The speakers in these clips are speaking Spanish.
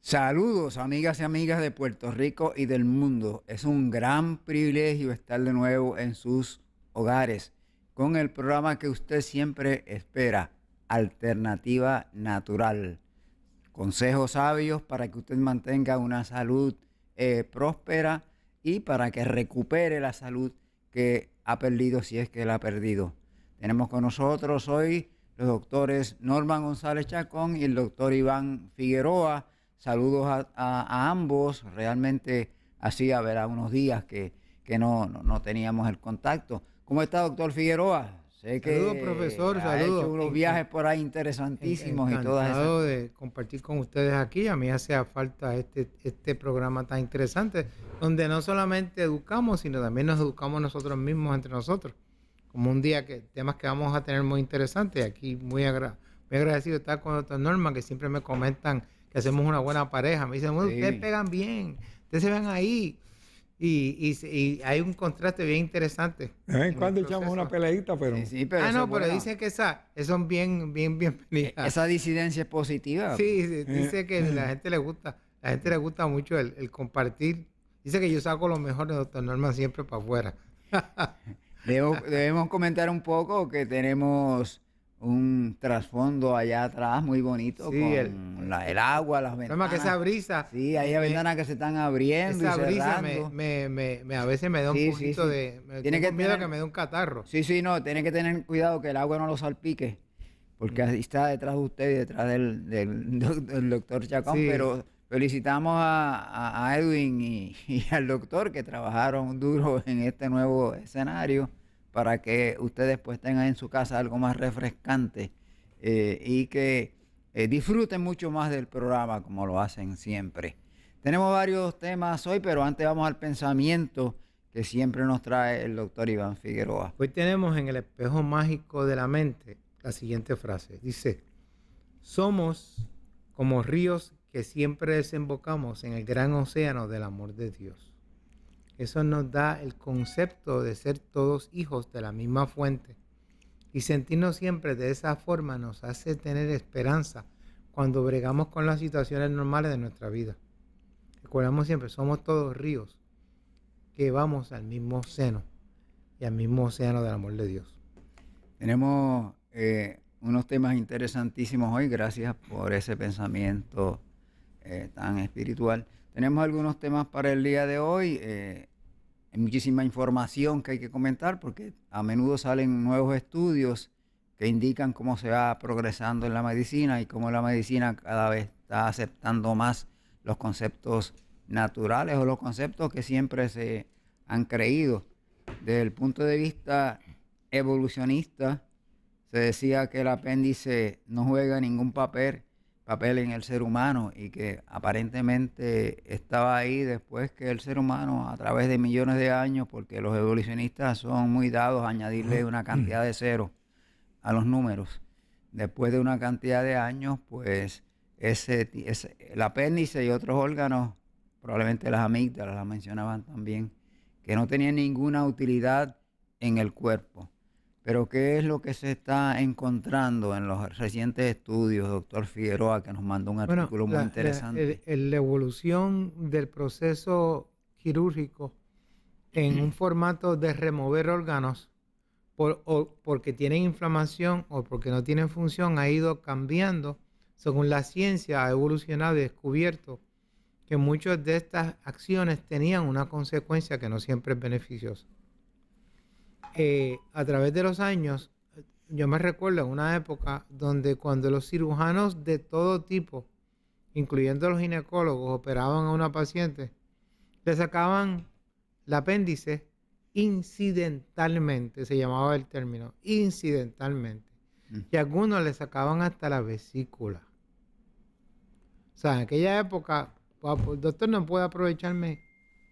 Saludos, amigas y amigas de Puerto Rico y del mundo. Es un gran privilegio estar de nuevo en sus hogares con el programa que usted siempre espera, Alternativa Natural. Consejos sabios para que usted mantenga una salud próspera y para que recupere la salud que ha perdido si es que la ha perdido. Tenemos con nosotros hoy los doctores Norman González Chacón y el doctor Iván Figueroa. Saludos a ambos. Realmente hacía unos días que no teníamos el contacto. ¿Cómo está, doctor Figueroa? Sé Saludos, que profesor, ha hecho saludos. unos viajes por ahí interesantísimos y todas esas Encantado cosas. de compartir con ustedes aquí. A mí hacía falta este programa tan interesante, donde no solamente educamos, sino también nos educamos nosotros mismos entre nosotros. Como un día que temas que vamos a tener muy interesantes. Aquí muy agradecido de estar con otra Norma, que siempre me comentan que hacemos una buena pareja. Me dicen, "Uy, ustedes Sí. pegan bien, ustedes se ven ahí." Y hay un contraste bien interesante De vez en en el cuando echamos una proceso. peleita, Sí, pero sí, pero Ah, eso es no, pero bueno. dicen que esas son bien bienvenidas. Esa disidencia es positiva. Sí, sí, eh, dice que la gente le gusta mucho el compartir. Dice que yo saco lo mejor de Doctor Norman siempre para afuera. Debemos comentar un poco que tenemos un trasfondo allá atrás muy bonito Sí, con el agua, las problema que esa ventanas. brisa, Sí, hay ventanas que se están abriendo y esa brisa cerrando. a veces me da un Sí, sí, poquito sí. Tiene tengo que miedo que tener, me dé un catarro. sí, sí, no, tiene que tener cuidado que el agua no lo salpique, porque ahí está detrás de usted y detrás del doctor Chacón, Sí, pero felicitamos a Edwin y al doctor que trabajaron duro en este nuevo escenario para que ustedes pues tengan en su casa algo más refrescante y que disfruten mucho más del programa como lo hacen siempre. Tenemos varios temas hoy, pero antes vamos al pensamiento que siempre nos trae el doctor Iván Figueroa. hoy tenemos en el espejo mágico de la mente la siguiente frase. Dice, somos como ríos que siempre desembocamos en el gran océano del amor de Dios. Eso nos da el concepto de ser todos hijos de la misma fuente. Y sentirnos siempre de esa forma nos hace tener esperanza cuando bregamos con las situaciones normales de nuestra vida. Recordamos siempre, somos todos ríos que vamos al mismo seno y al mismo océano del amor de Dios. Tenemos unos temas interesantísimos hoy, gracias por ese pensamiento tan espiritual. Tenemos algunos temas para el día de hoy. Hay muchísima información que hay que comentar porque a menudo salen nuevos estudios que indican cómo se va progresando en la medicina y cómo la medicina cada vez está aceptando más los conceptos naturales o los conceptos que siempre se han creído. Desde el punto de vista evolucionista, se decía que el apéndice no juega ningún papel en el ser humano y que aparentemente estaba ahí después que el ser humano a través de millones de años, porque los evolucionistas son muy dados a añadirle una cantidad de cero a los números. Después de una cantidad de años, pues el apéndice y otros órganos, probablemente las amígdalas las mencionaban también, que no tenían ninguna utilidad en el cuerpo. Pero ¿qué es lo que se está encontrando en los recientes estudios, doctor Figueroa, que nos mandó un Bueno, artículo muy interesante? la evolución del proceso quirúrgico en un formato de remover órganos o porque tienen inflamación o porque no tienen función ha ido cambiando según la ciencia ha evolucionado y descubierto que muchas de estas acciones tenían una consecuencia que no siempre es beneficiosa. A través de los años, yo me recuerdo en una época donde cuando los cirujanos de todo tipo, incluyendo los ginecólogos, operaban a una paciente, le sacaban el apéndice incidentalmente, se llamaba el término, incidentalmente. Mm. Y algunos le sacaban hasta la vesícula. O sea, en aquella época, el doctor no puede aprovecharme,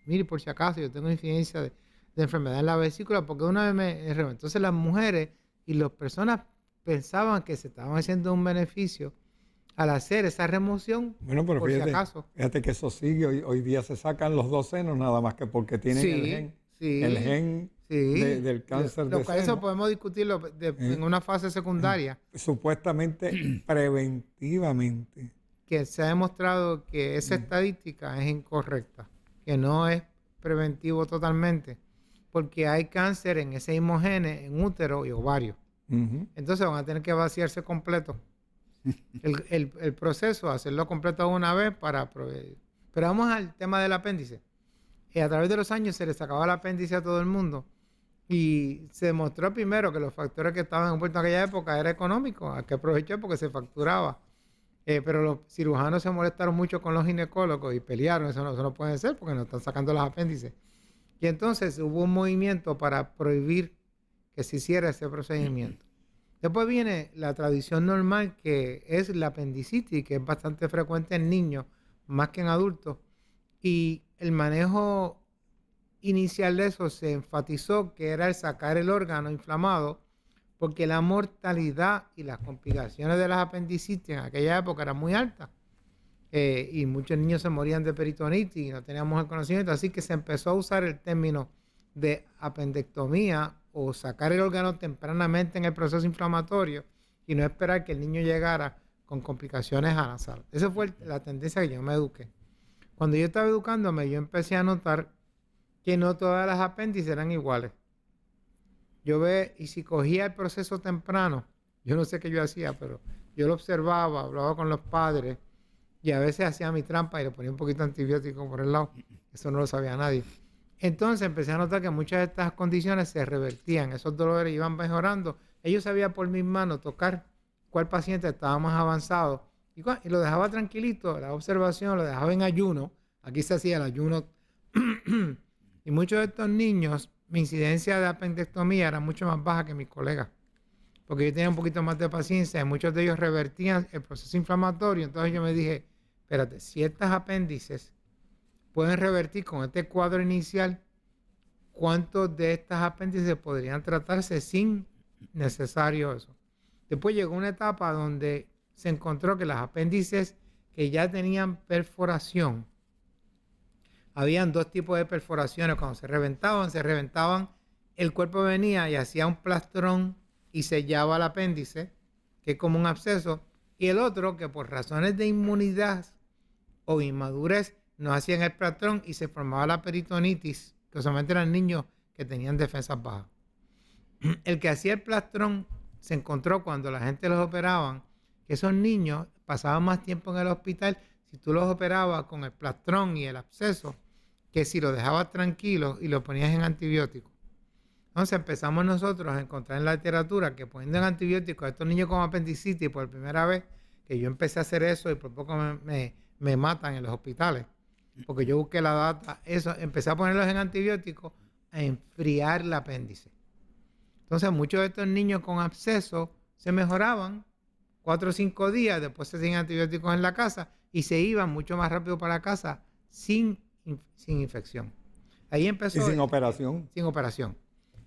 mire, por si acaso, yo tengo incidencia de enfermedad en la vesícula, porque una vez me enfermé. Entonces las mujeres y las personas pensaban que se estaban haciendo un beneficio al hacer esa remoción, bueno, pero por si fíjate, acaso. fíjate que eso sigue. Hoy día se sacan los dos senos nada más que porque tienen Sí, el sí, gen sí. del cáncer Lo de cual eso seno. podemos discutirlo en una fase secundaria. Supuestamente preventivamente. que se ha demostrado que esa estadística es incorrecta, que no es preventivo totalmente, porque hay cáncer en ese mismo gene, en útero y ovario. Entonces van a tener que vaciarse completo. El proceso, hacerlo completo una vez para proveer. Pero vamos al tema del apéndice. A través de los años se le sacaba el apéndice a todo el mundo y se demostró primero que los factores que estaban envueltos en aquella época era económico, hay que aprovechar porque se facturaba. Pero los cirujanos se molestaron mucho con los ginecólogos y pelearon, eso no puede ser porque nos están sacando los apéndices. Y entonces hubo un movimiento para prohibir que se hiciera ese procedimiento. Después viene la tradición normal, que es la apendicitis, que es bastante frecuente en niños, más que en adultos. Y el manejo inicial de eso se enfatizó que era el sacar el órgano inflamado, porque la mortalidad y las complicaciones de las apendicitis en aquella época eran muy altas. Y muchos niños se morían de peritonitis y no teníamos el conocimiento. Así que se empezó a usar el término de apendectomía o sacar el órgano tempranamente en el proceso inflamatorio y no esperar que el niño llegara con complicaciones a la sala. Esa fue la tendencia que yo me eduqué. Cuando yo estaba educándome, yo empecé a notar que no todas las apéndices eran iguales. Y si cogía el proceso temprano, yo no sé qué yo hacía, pero yo lo observaba, hablaba con los padres y a veces hacía mi trampa y le ponía un poquito de antibiótico por el lado. Eso no lo sabía nadie. Entonces empecé a notar que muchas de estas condiciones se revertían, esos dolores iban mejorando. Ellos sabían por mis manos tocar cuál paciente estaba más avanzado y lo dejaba tranquilito, la observación, lo dejaba en ayuno. Aquí se hacía el ayuno. Y muchos de estos niños, mi incidencia de apendectomía era mucho más baja que mis colegas, porque yo tenía un poquito más de paciencia y muchos de ellos revertían el proceso inflamatorio. Entonces yo me dije, espérate, si estas apéndices pueden revertir con este cuadro inicial, ¿cuántos de estas apéndices podrían tratarse sin necesario eso? Después llegó una etapa donde se encontró que las apéndices que ya tenían perforación, habían dos tipos de perforaciones. Cuando se reventaban, el cuerpo venía y hacía un plastrón y sellaba el apéndice, que es como un absceso, y el otro que por razones de inmunidad o inmadurez no hacían el plastrón y se formaba la peritonitis, que solamente eran niños que tenían defensas bajas. El que hacía el plastrón se encontró cuando la gente los operaban, que esos niños pasaban más tiempo en el hospital si tú los operabas con el plastrón y el absceso, que si los dejabas tranquilos y los ponías en antibióticos. Entonces empezamos nosotros a encontrar en la literatura que poniendo en antibióticos a estos niños con apendicitis, por primera vez que yo empecé a hacer eso y por poco me matan en los hospitales, porque yo busqué la data, empecé a ponerlos en antibióticos a enfriar el apéndice. Entonces muchos de estos niños con absceso se mejoraban 4 o 5 días, después se hacían antibióticos en la casa y se iban mucho más rápido para casa sin infección. Ahí empezó. Y sin operación. Sin operación.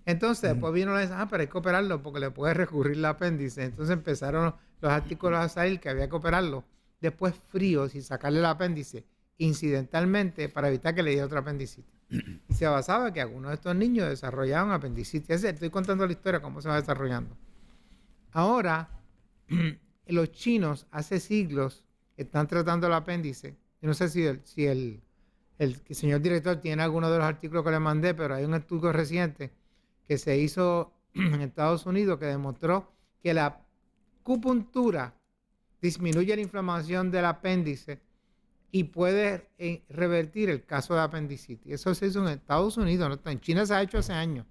Entonces, después vino la pero hay que operarlo porque le puede recurrir el apéndice. Entonces empezaron los artículos a salir que había que operarlo. Después fríos y sacarle el apéndice incidentalmente para evitar que le diera otra apendicitis. Y se basaba en que algunos de estos niños desarrollaban apendicitis. Estoy contando la historia, cómo se va desarrollando. Ahora, los chinos hace siglos están tratando el apéndice. Yo no sé si el señor director tiene alguno de los artículos que le mandé, pero hay un estudio reciente que se hizo en Estados Unidos que demostró que la acupuntura disminuye la inflamación del apéndice y puede revertir el caso de apendicitis. Eso se hizo en Estados Unidos, ¿no? En China se ha hecho hace años.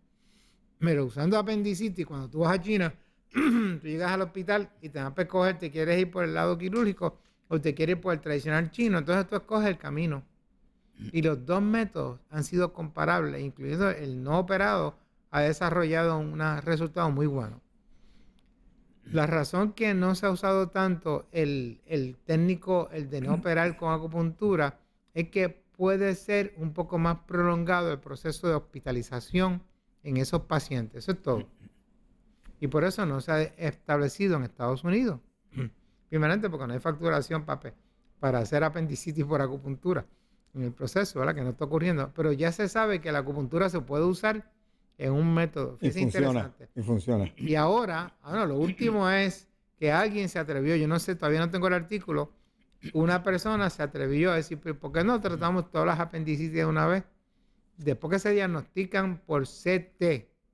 Pero usando apendicitis, cuando tú vas a China, tú llegas al hospital y te van a escoger, te quieres ir por el lado quirúrgico o te quieres ir por el tradicional chino, entonces tú escoges el camino. Y los dos métodos han sido comparables, incluido el no operado, ha desarrollado un resultado muy bueno. La razón que no se ha usado tanto el técnico, el de no operar con acupuntura, es que puede ser un poco más prolongado el proceso de hospitalización en esos pacientes. Eso es todo. Y por eso no se ha establecido en Estados Unidos. Primeramente porque no hay facturación para hacer apendicitis por acupuntura en el proceso, ¿verdad? Que no está ocurriendo. Pero ya se sabe que la acupuntura se puede usar en un método. Y funciona. Y funciona. Y ahora, lo último es que alguien se atrevió, yo no sé, todavía no tengo el artículo, una persona se atrevió a decir, ¿por qué no tratamos todas las apendicitis de una vez? Después que se diagnostican por CT,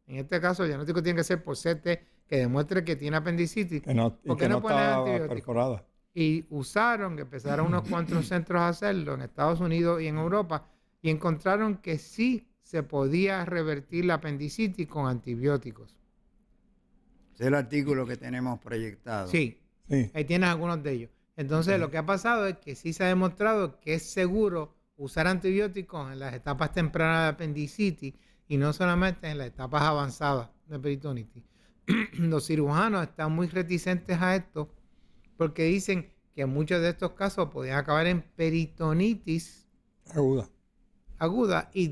en este caso el diagnóstico tiene que ser por CT, que demuestre que tiene apendicitis. Que no, y ¿Por qué que no ponen estaba antibióticos? perforada. Y usaron, empezaron unos cuantos centros a hacerlo en Estados Unidos y en Europa, y encontraron que sí se podía revertir la apendicitis con antibióticos. Ese es el artículo que tenemos proyectado. Sí, Sí. ahí tienes algunos de ellos. Entonces, lo que ha pasado es que sí se ha demostrado que es seguro usar antibióticos en las etapas tempranas de apendicitis y no solamente en las etapas avanzadas de peritonitis. Los cirujanos están muy reticentes a esto porque dicen que muchos de estos casos podían acabar en peritonitis Aguda. y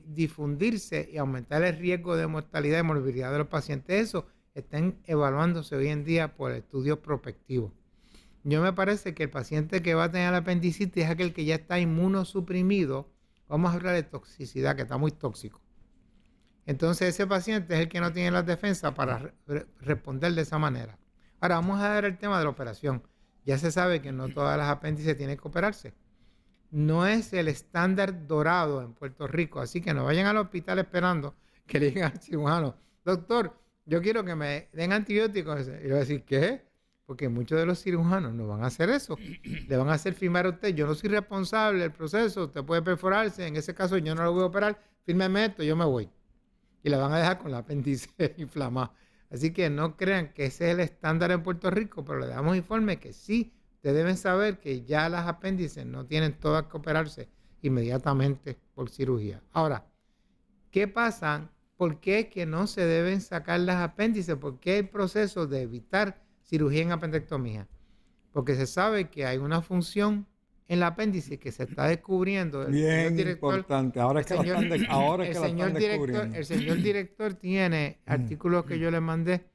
difundirse y aumentar el riesgo de mortalidad y morbilidad de los pacientes. Eso están evaluándose hoy en día por estudios prospectivos. Yo me parece que el paciente que va a tener la apendicitis es aquel que ya está inmunosuprimido. Vamos a hablar de toxicidad, que está muy tóxico. Entonces ese paciente es el que no tiene las defensas para responder de esa manera. Ahora vamos a ver el tema de la operación. Ya se sabe que no todas las apéndices tienen que operarse. No es el estándar dorado en Puerto Rico, así que no vayan al hospital esperando que le digan al cirujano, doctor, yo quiero que me den antibióticos. Y le va a decir, ¿qué? Porque muchos de los cirujanos no van a hacer eso. Le van a hacer firmar a usted, yo no soy responsable del proceso, usted puede perforarse, en ese caso yo no lo voy a operar, fírmeme esto, yo me voy. Y la van a dejar con la apéndice inflamada. Así que no crean que ese es el estándar en Puerto Rico, pero le damos informe que sí, ustedes deben saber que ya las apéndices no tienen todas que operarse inmediatamente por cirugía. Ahora, ¿qué pasa? ¿Por qué es que no se deben sacar las apéndices? ¿Por qué el proceso de evitar cirugía en apendectomía? Porque se sabe que hay una función en el apéndice que se está descubriendo. Bien importante. Ahora es que la están descubriendo. El señor director tiene artículos que yo le mandé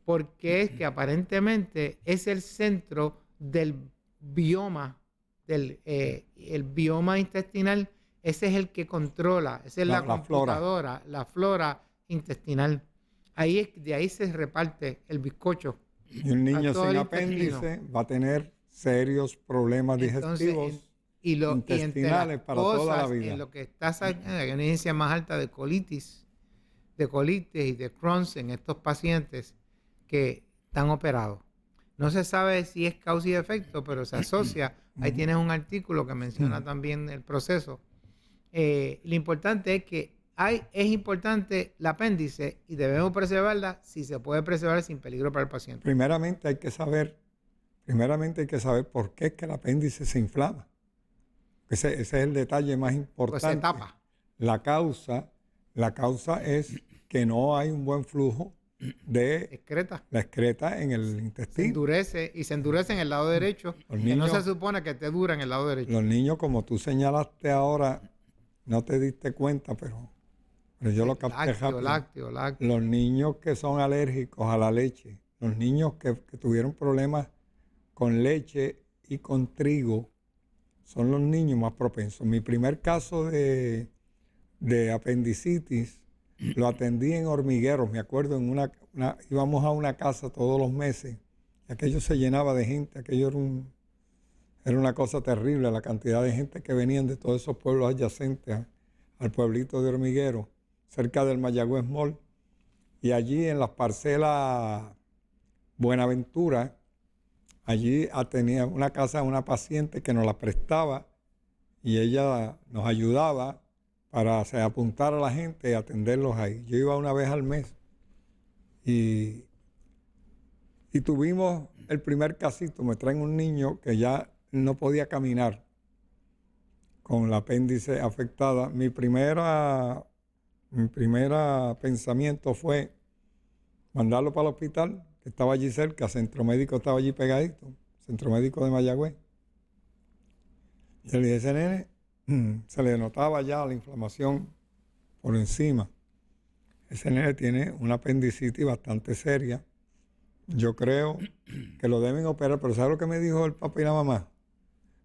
porque es que aparentemente es el centro del bioma, el bioma intestinal. Ese es el que controla, esa es la computadora, la flora intestinal. De ahí se reparte el bizcocho. Y un niño sin apéndice va a tener serios problemas digestivos intestinales para toda la vida. En lo que está saliendo, hay una incidencia más alta de colitis y de Crohn's en estos pacientes que están operados. No se sabe si es causa y efecto, pero se asocia. Ahí tienes un artículo que menciona también el proceso. Lo importante es que es importante el apéndice y debemos preservarla si se puede preservar sin peligro para el paciente. Primeramente hay que saber por qué es que el apéndice se inflama. Ese es el detalle más importante. Pues se tapa. La causa es que no hay un buen flujo de la excreta en el intestino. Se endurece en el lado derecho. Que no se supone que esté dura en el lado derecho. Los niños, como tú señalaste ahora, no te diste cuenta, pero yo lo capté rápido. Lácteo. Los niños que son alérgicos a la leche, los niños que tuvieron problemas con leche y con trigo, son los niños más propensos. Mi primer caso de apendicitis lo atendí en Hormigueros. Me acuerdo, íbamos a una casa todos los meses y aquello se llenaba de gente. Aquello era una cosa terrible, la cantidad de gente que venían de todos esos pueblos adyacentes al pueblito de Hormigueros, cerca del Mayagüez Mall. Y allí en las parcelas Buenaventura, allí tenía una casa de una paciente que nos la prestaba y ella nos ayudaba para apuntar a la gente y atenderlos ahí. Yo iba una vez al mes y tuvimos el primer casito. Me traen un niño que ya no podía caminar con la apéndice afectada. Mi primera pensamiento fue mandarlo para el hospital, que estaba allí cerca, Centro Médico estaba allí pegadito, Centro Médico de Mayagüez. Y le dije, ese nene, se le notaba ya la inflamación por encima. Ese nene tiene una apendicitis bastante seria. Yo creo que lo deben operar, pero ¿sabes lo que me dijo el papá y la mamá?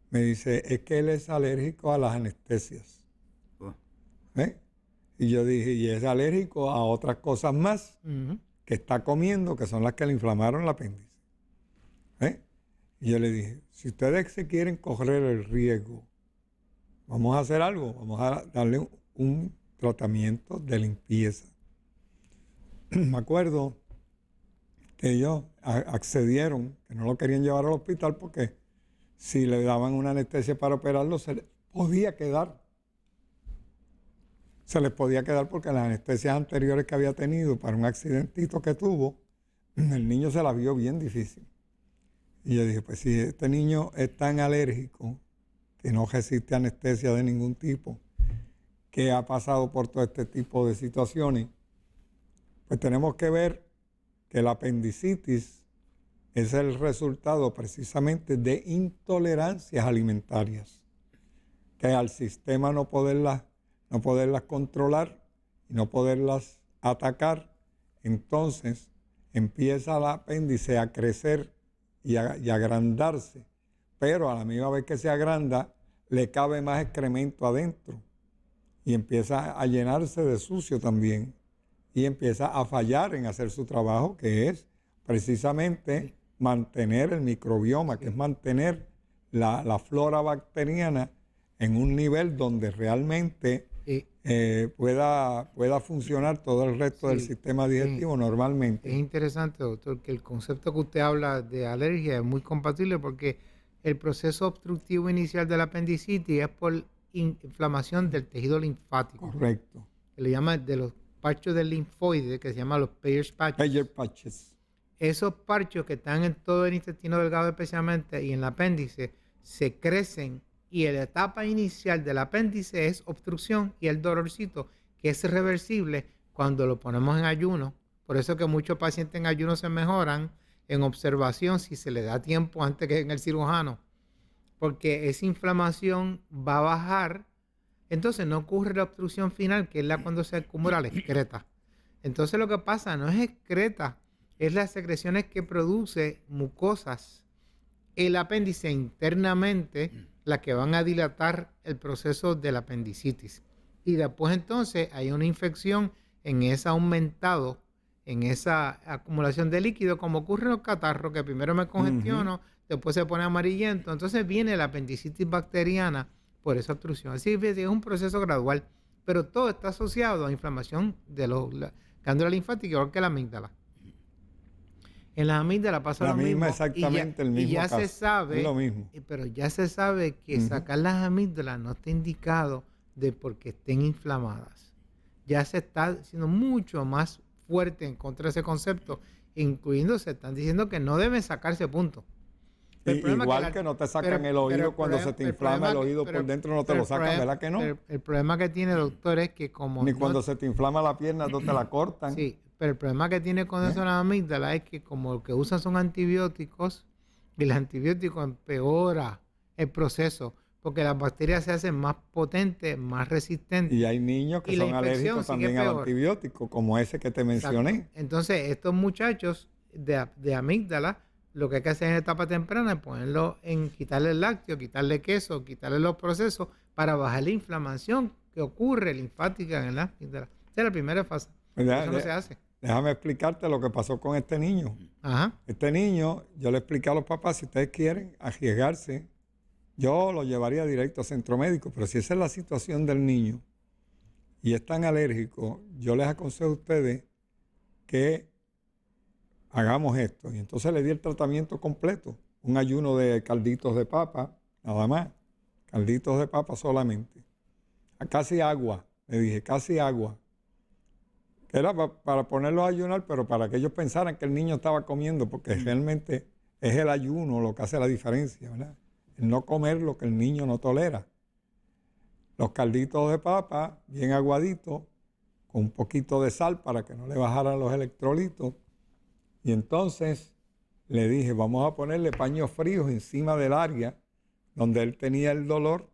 Me dice, es que él es alérgico a las anestesias. Y yo dije, y es alérgico a otras cosas más que está comiendo, que son las que le inflamaron el apéndice. Y yo le dije, si ustedes se quieren correr el riesgo, vamos a hacer algo, vamos a darle un tratamiento de limpieza. Me acuerdo que ellos accedieron, que no lo querían llevar al hospital porque si le daban una anestesia para operarlo, se les podía quedar. Se les podía quedar porque las anestesias anteriores que había tenido para un accidentito que tuvo, el niño se la vio bien difícil. Y yo dije, pues si este niño es tan alérgico, que no resiste anestesia de ningún tipo, que ha pasado por todo este tipo de situaciones, pues tenemos que ver que la apendicitis es el resultado precisamente de intolerancias alimentarias, que al sistema no poderlas controlar y no poderlas atacar, entonces empieza el apéndice a crecer y agrandarse, pero a la misma vez que se agranda, le cabe más excremento adentro y empieza a llenarse de sucio también y empieza a fallar en hacer su trabajo, que es precisamente mantener el microbioma, que es mantener la flora bacteriana en un nivel donde realmente pueda funcionar todo el resto del sistema digestivo normalmente. Es interesante, doctor, que el concepto que usted habla de alergia es muy compatible porque el proceso obstructivo inicial de la apendicitis es por inflamación del tejido linfático. Correcto. Que le llama de los parchos del linfoide, que se llaman los Peyer's patches. Peyer's patches. Esos parchos que están en todo el intestino delgado especialmente y en el apéndice se crecen y la etapa inicial del apéndice es obstrucción y el dolorcito que es reversible cuando lo ponemos en ayuno. Por eso que muchos pacientes en ayuno se mejoran en observación si se le da tiempo antes que en el cirujano, porque esa inflamación va a bajar, entonces no ocurre la obstrucción final, que es la cuando se acumula la excreta. Entonces lo que pasa no es excreta, es las secreciones que produce mucosas el apéndice internamente, las que van a dilatar el proceso de la apendicitis. Y después entonces hay una infección en ese aumentado, en esa acumulación de líquido, como ocurre en los catarros, que primero me congestiono, después se pone amarillento, entonces viene la apendicitis bacteriana por esa obstrucción. Así que es un proceso gradual, pero todo está asociado a inflamación de la glándula linfática, igual que la amígdala. En las amígdalas pasa lo mismo. Exactamente el mismo y ya caso. se sabe, Es lo mismo. pero ya se sabe que sacar las amígdalas no está indicado de porque estén inflamadas. Ya se está haciendo mucho más fuerte en contra de ese concepto, incluyendo se están diciendo que no deben sacarse, punto. Igual que no te sacan el oído cuando se te inflama el oído por dentro, no te lo sacan, ¿verdad que no? El problema que tiene, doctor, es que como... Ni cuando se te inflama la pierna, no te la cortan. Sí, pero el problema que tiene con eso la amígdala es que como lo que usan son antibióticos, y el antibiótico empeora el proceso, porque las bacterias se hacen más potentes, más resistentes. Y hay niños que son alérgicos también al antibiótico, como ese que te mencioné. Exacto. Entonces, estos muchachos de amígdala, lo que hay que hacer en etapa temprana es ponerlo en quitarle el lácteo, quitarle queso, quitarle los procesos para bajar la inflamación que ocurre linfática en la amígdala. Esa es la primera fase. Eso no se hace. Déjame explicarte lo que pasó con este niño. Ajá. Este niño, yo le expliqué a los papás, si ustedes quieren arriesgarse, yo lo llevaría directo a centro médico, pero si esa es la situación del niño y es tan alérgico, yo les aconsejo a ustedes que hagamos esto. Y entonces le di el tratamiento completo, un ayuno de calditos de papa, nada más, calditos de papa solamente. A casi agua, le dije, casi agua. Era para ponerlos a ayunar, pero para que ellos pensaran que el niño estaba comiendo, porque realmente es el ayuno lo que hace la diferencia, ¿verdad? El no comer lo que el niño no tolera. Los calditos de papa, bien aguaditos, con un poquito de sal para que no le bajaran los electrolitos. Y entonces le dije, vamos a ponerle paños fríos encima del área donde él tenía el dolor,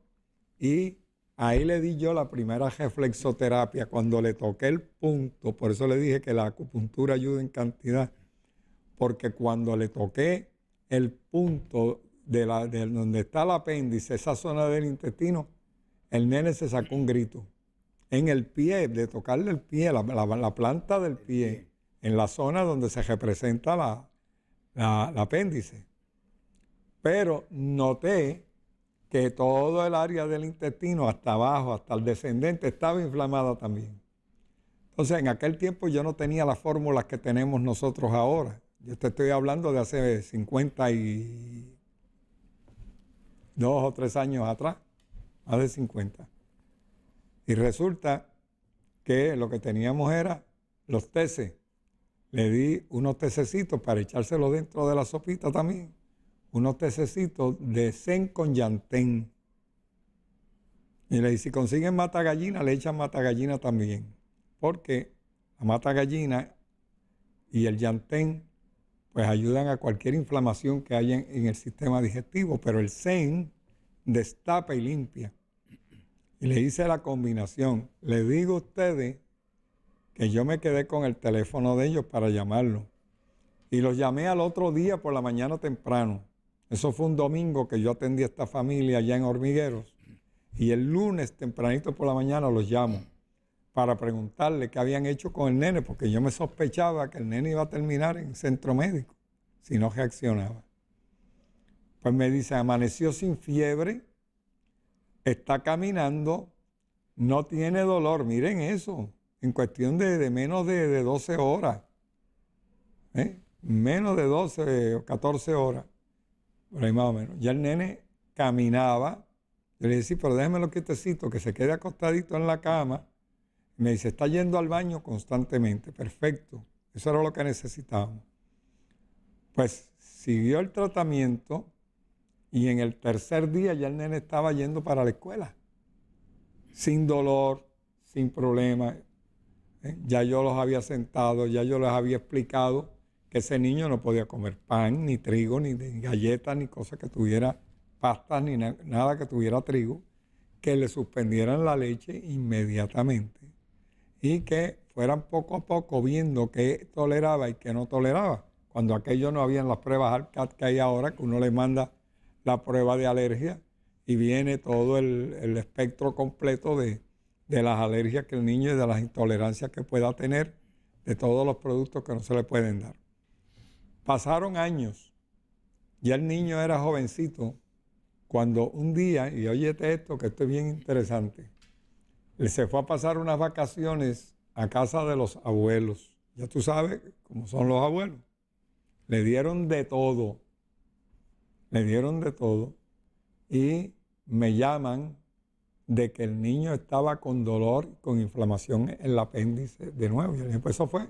y ahí le di yo la primera reflexoterapia cuando le toqué el punto. Por eso le dije que la acupuntura ayuda en cantidad, porque cuando le toqué el punto de donde está el apéndice, esa zona del intestino, el nene se sacó un grito. En el pie, de tocarle el pie, la planta del pie, en la zona donde se representa la apéndice. Pero noté que todo el área del intestino, hasta abajo, hasta el descendente, estaba inflamada también. Entonces, en aquel tiempo yo no tenía las fórmulas que tenemos nosotros ahora. Yo te estoy hablando de hace 52 o 3 años atrás, más de 50. Y resulta que lo que teníamos era los teces. Le di unos tececitos para echárselos dentro de la sopita también. Unos tececitos de zen con llantén. Y le dije, si consiguen mata gallina, le echan mata gallina también. Porque la mata gallina y el llantén pues ayudan a cualquier inflamación que haya en el sistema digestivo, pero el zen destapa y limpia. Y le hice la combinación. Le digo a ustedes que yo me quedé con el teléfono de ellos para llamarlo. Y los llamé al otro día por la mañana temprano. Eso fue un domingo que yo atendí a esta familia allá en Hormigueros. Y el lunes tempranito por la mañana los llamo para preguntarle qué habían hecho con el nene, porque yo me sospechaba que el nene iba a terminar en centro médico si no reaccionaba. Pues me dice, amaneció sin fiebre, está caminando, no tiene dolor. Miren eso, en cuestión de menos de 12 horas. Menos de 12 o 14 horas, por ahí más o menos. Ya el nene caminaba. Yo le dije, sí, pero déjemelo quietecito, que se quede acostadito en la cama. Me dice, está yendo al baño constantemente. Perfecto. Eso era lo que necesitábamos. Pues siguió el tratamiento y en el tercer día ya el nene estaba yendo para la escuela. Sin dolor, sin problema. Ya yo los había sentado, ya yo les había explicado que ese niño no podía comer pan, ni trigo, ni galletas, ni cosas que tuviera pastas, ni nada que tuviera trigo, que le suspendieran la leche inmediatamente y que fueran poco a poco viendo qué toleraba y qué no toleraba. Cuando aquello no habían las pruebas ALCAT que hay ahora, que uno le manda la prueba de alergia y viene todo el espectro completo de las alergias que el niño y de las intolerancias que pueda tener, de todos los productos que no se le pueden dar. Pasaron años, ya el niño era jovencito, cuando un día, y óyete esto que esto es bien interesante, él se fue a pasar unas vacaciones a casa de los abuelos. Ya tú sabes cómo son los abuelos. Le dieron de todo, y me llaman de que el niño estaba con dolor, con inflamación en el apéndice de nuevo. Y yo le dije, pues eso fue,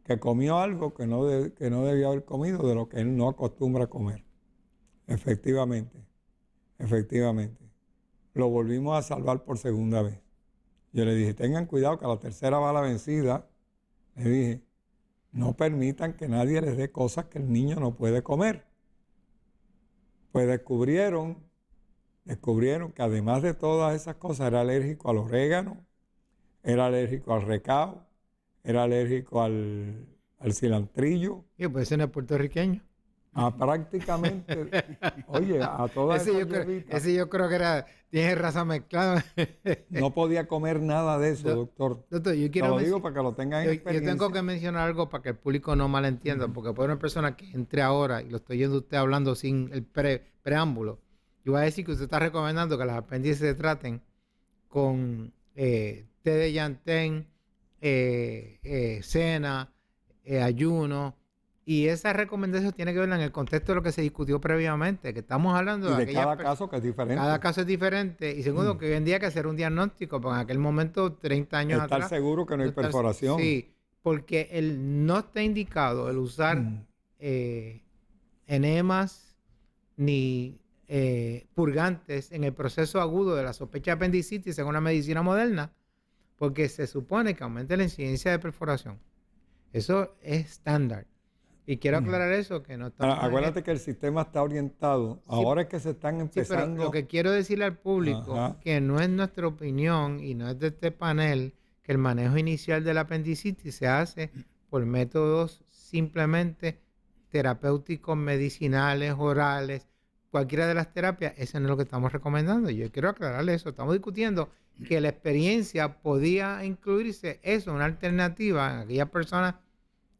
que comió algo que no debía haber comido, de lo que él no acostumbra a comer. Efectivamente. Lo volvimos a salvar por segunda vez. Yo le dije, tengan cuidado que a la tercera va la vencida. Le dije, no permitan que nadie les dé cosas que el niño no puede comer. Pues descubrieron que además de todas esas cosas era alérgico al orégano, era alérgico al recao, era alérgico al cilantrillo. Y pues ese no es puertorriqueño. Prácticamente, oye, a todas esas hierbitas. Ese yo creo que tiene raza mezclada. No podía comer nada de eso, doctor. Doctor, yo quiero Te lo digo para que lo tengan en experiencia. Yo tengo que mencionar algo para que el público no malentienda, porque puede una persona que entre ahora, y lo estoy oyendo usted hablando sin el preámbulo, yo voy a decir que usted está recomendando que las apéndices se traten con té de llantén, cena, ayuno. Y esa recomendación tiene que ver en el contexto de lo que se discutió previamente, que estamos hablando de cada caso que es diferente. Cada caso es diferente. Y segundo, que hoy en día hay que hacer un diagnóstico, porque en aquel momento, 30 años atrás... Estar seguro que no hay perforación. Sí, porque no está indicado el usar enemas ni purgantes en el proceso agudo de la sospecha de apendicitis según la medicina moderna, porque se supone que aumenta la incidencia de perforación. Eso es estándar. Y quiero aclarar eso, que no está... Acuérdate que el sistema está orientado. Sí, ahora es que se están empezando... Sí, pero lo que quiero decirle al público, que no es nuestra opinión y no es de este panel, que el manejo inicial de la apendicitis se hace por métodos simplemente terapéuticos, medicinales, orales, cualquiera de las terapias. Eso no es lo que estamos recomendando. Yo quiero aclararle eso. Estamos discutiendo que la experiencia podía incluirse eso, una alternativa en aquellas personas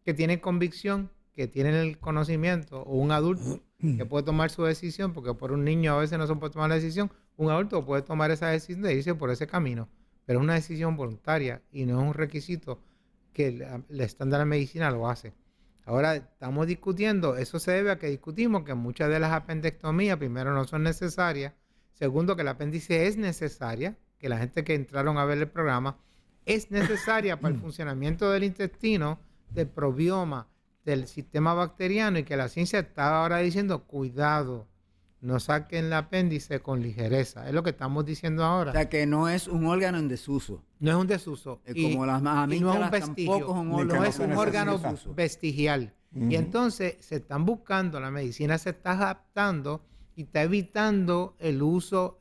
que tienen convicción que tienen el conocimiento o un adulto que puede tomar su decisión, porque por un niño a veces no se puede tomar la decisión, un adulto puede tomar esa decisión de irse por ese camino, pero es una decisión voluntaria y no es un requisito que el estándar de medicina lo hace. Ahora estamos discutiendo, eso se debe a que discutimos que muchas de las apendectomías, primero, no son necesarias, segundo, que el apéndice es necesaria, que la gente que entraron a ver el programa es necesaria para el funcionamiento del intestino, del probioma, del sistema bacteriano, y que la ciencia está ahora diciendo, cuidado, no saquen el apéndice con ligereza. Es lo que estamos diciendo ahora. O sea, que no es un órgano en desuso. No es un desuso. Como las amígdalas, y no es un vestigio. tampoco es un Ni que órgano, No es un órgano necesita. vestigial. Y entonces se están buscando, la medicina se está adaptando y está evitando el uso,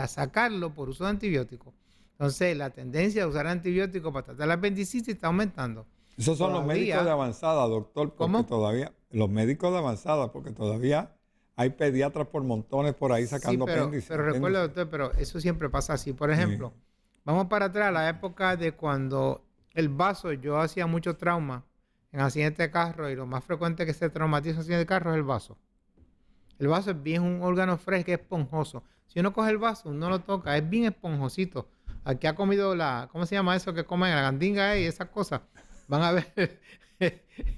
sacarlo por uso de antibióticos. Entonces la tendencia a usar antibióticos para tratar la apendicitis está aumentando. Esos son los Todavía- médicos de avanzada, doctor, porque ¿Cómo? todavía, los médicos de avanzada, porque todavía hay pediatras por montones por ahí sacando Sí, pero apéndices. recuerda, doctor, pero eso siempre pasa así. Por ejemplo, vamos para atrás a la época de cuando el vaso, yo hacía mucho trauma en accidentes de carro, y lo más frecuente que se traumatiza en accidentes de carro es el vaso. El vaso es bien un órgano fresco, es esponjoso. Si uno coge el vaso, uno lo toca, es bien esponjosito. Aquí ha comido ¿cómo se llama eso que comen? La gandinga y esas cosas. Van a ver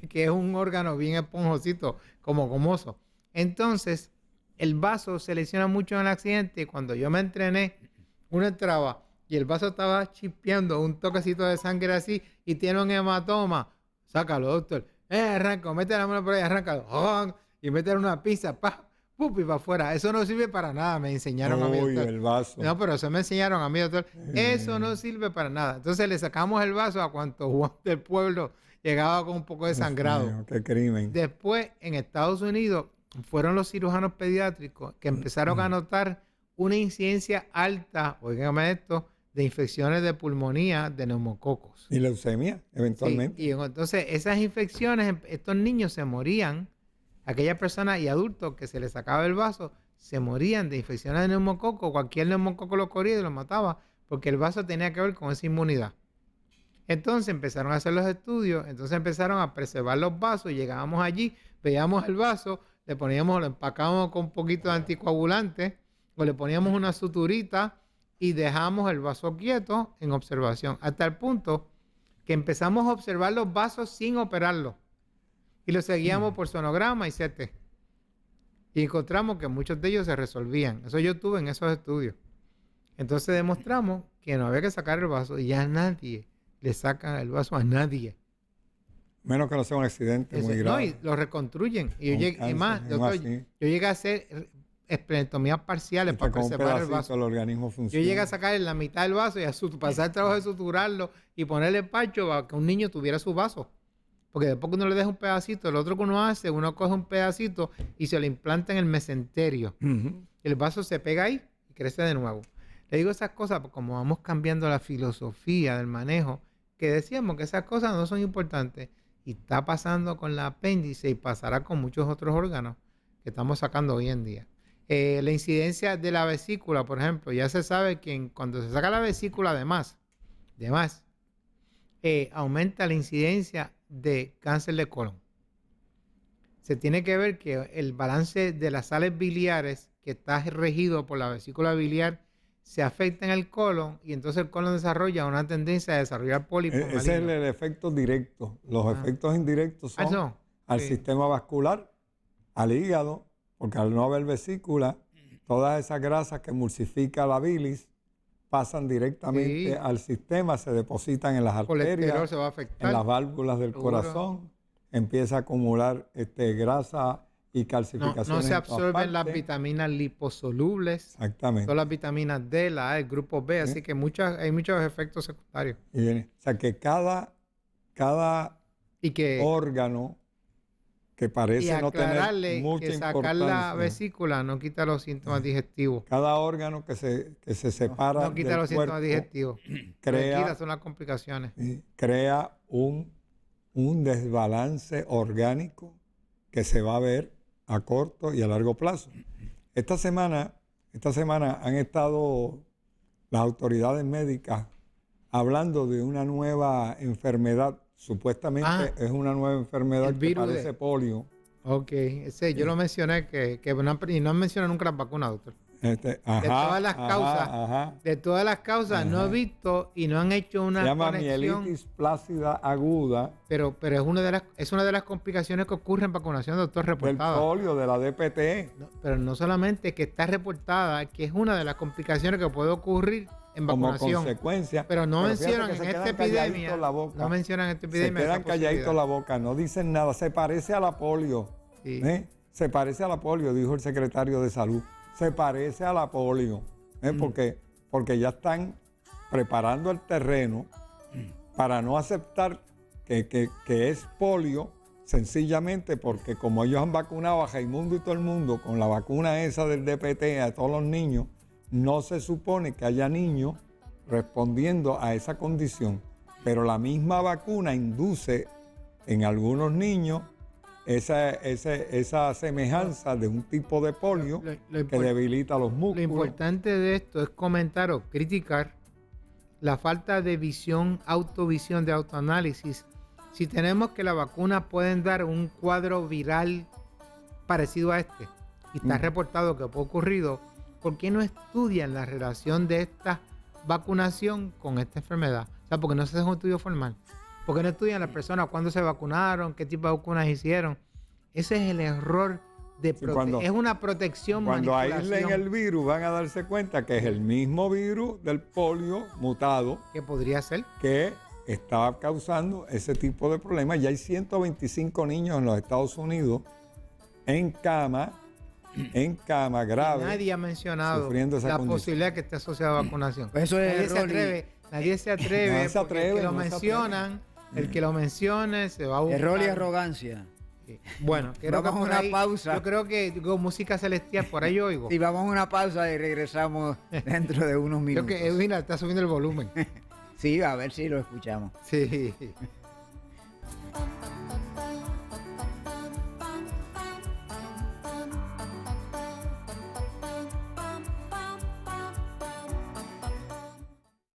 que es un órgano bien esponjosito, como gomoso. Entonces, el vaso se lesiona mucho en el accidente. Cuando yo me entrené, uno entraba y el vaso estaba chispeando un toquecito de sangre así y tiene un hematoma. Sácalo, doctor. Arranca, mete la mano por ahí, arranca. Y mete una pizza, pupi, para afuera. Eso no sirve para nada, me enseñaron a mí, Uy, doctor. el vaso. No, pero eso me enseñaron a mí, doctor. Eso no sirve para nada. Entonces le sacamos el vaso a cuanto Juan del pueblo llegaba con un poco de Dios sangrado. mío, qué crimen. Después, en Estados Unidos, fueron los cirujanos pediátricos que empezaron a notar una incidencia alta, oígame esto, de infecciones de pulmonía de neumococos. Y leucemia, eventualmente. Sí, y entonces esas infecciones, estos niños se morían, aquellas personas y adultos que se les sacaba el vaso, se morían de infecciones de neumococo. Cualquier neumococo lo corría y lo mataba, porque el vaso tenía que ver con esa inmunidad. Entonces empezaron a hacer los estudios, entonces empezaron a preservar los vasos, llegábamos allí, veíamos el vaso, lo empacábamos con un poquito de anticoagulante, o le poníamos una suturita y dejamos el vaso quieto en observación, hasta el punto que empezamos a observar los vasos sin operarlos. Y los seguíamos por sonograma y CT. Y encontramos que muchos de ellos se resolvían. Eso yo tuve en esos estudios. Entonces demostramos que no había que sacar el vaso y ya nadie le saca el vaso a nadie. Menos que no sea un accidente muy No, grave. y lo reconstruyen. Y, Un y más, cáncer, doctor, así. yo llegué a hacer esplenectomías parciales Hasta para con un preservar el pedacito vaso. el organismo Yo funciona. llegué a sacar la mitad del vaso y a pasar el trabajo de suturarlo y ponerle parcho para que un niño tuviera su vaso. Porque después que uno le deja un pedacito, el otro que uno hace, uno coge un pedacito y se lo implanta en el mesenterio. Ujú. El vaso se pega ahí y crece de nuevo. Le digo esas cosas porque como vamos cambiando la filosofía del manejo, que decíamos que esas cosas no son importantes. Y está pasando con el apéndice y pasará con muchos otros órganos que estamos sacando hoy en día. La incidencia de la vesícula, por ejemplo, ya se sabe que cuando se saca la vesícula de más, aumenta la incidencia de cáncer de colon. Se tiene que ver que el balance de las sales biliares que está regido por la vesícula biliar se afecta en el colon y entonces el colon desarrolla una tendencia a desarrollar pólipos Ese es el efecto directo. Los efectos indirectos son al sí. sistema vascular, al hígado, porque al no haber vesícula, todas esas grasas que emulsifica la bilis pasan directamente Sí. al sistema, se depositan en las Colesterol arterias, se va a afectar. en las válvulas del Seguro. corazón, empieza a acumular grasa y No calcificaciones. se en todas absorben las partes. vitaminas liposolubles, Exactamente. todas las vitaminas D, la A, el grupo B, así que hay muchos efectos secundarios. Y viene. O sea que cada Y que órgano que parece no tener aclararle mucha que sacar importancia. la vesícula no quita los síntomas digestivos. Cada órgano que se separa No quita del los síntomas cuerpo digestivos. crea- Lo que quita son las complicaciones. crea un desbalance orgánico que se va a ver a corto y a largo plazo. Esta semana han estado las autoridades médicas hablando de una nueva enfermedad supuestamente es una nueva enfermedad el que virus parece polio. Ok, ese yo lo mencioné, y no mencioné nunca las vacunas, doctor. De todas las causas, no he visto y no han hecho una Se llama conexión. mielitis plácida aguda. Pero es una de las complicaciones que ocurren en vacunación, doctor, Del reportada. polio, de la DPT. No, pero no solamente que está reportada, que es una de las complicaciones que puede ocurrir en Como vacunación. consecuencia. Pero no Pero fíjate mencionan que en se esta quedan calladitos epidemia. la boca. No mencionan esta Se epidemia. quedan esa calladitos posibilidad. la boca, no dicen nada. Se parece a la polio. Sí. Se parece a la polio, dijo el secretario de Salud. Se parece a la polio. Porque ya están preparando el terreno para no aceptar que es polio, sencillamente porque como ellos han vacunado a Raimundo y todo el mundo con la vacuna esa del DPT a todos los niños, no se supone que haya niños respondiendo a esa condición. Pero la misma vacuna induce en algunos niños esa semejanza de un tipo de polio que debilita los músculos. Lo importante de esto es comentar o criticar la falta de visión, autovisión, de autoanálisis. Si tenemos que las vacunas pueden dar un cuadro viral parecido a este, y está reportado que puede ocurrido, ¿por qué no estudian la relación de esta vacunación con esta enfermedad? O sea, porque no se hace un estudio formal. ¿Por qué no estudian las personas cuándo se vacunaron, qué tipo de vacunas hicieron? Ese es el error de es una protección, cuando manipulación. aíslen el virus van a darse cuenta que es el mismo virus del polio mutado que podría ser que estaba causando ese tipo de problemas. Ya hay 125 niños en los Estados Unidos en cama grave. Nadie ha mencionado sufriendo esa la condición. posibilidad que esté asociada a vacunación. Pues eso es Nadie se atreve, No se atreve, porque el que lo no se mencionan, el que lo mencione se va a buscar. Error y arrogancia. Bueno, creo Vamos que a por una ahí, pausa. yo creo que digo, música celestial, por ahí yo oigo. Sí, vamos a una pausa y regresamos dentro de unos Creo minutos. que mira, está subiendo el volumen. Sí, a ver si lo escuchamos. Sí.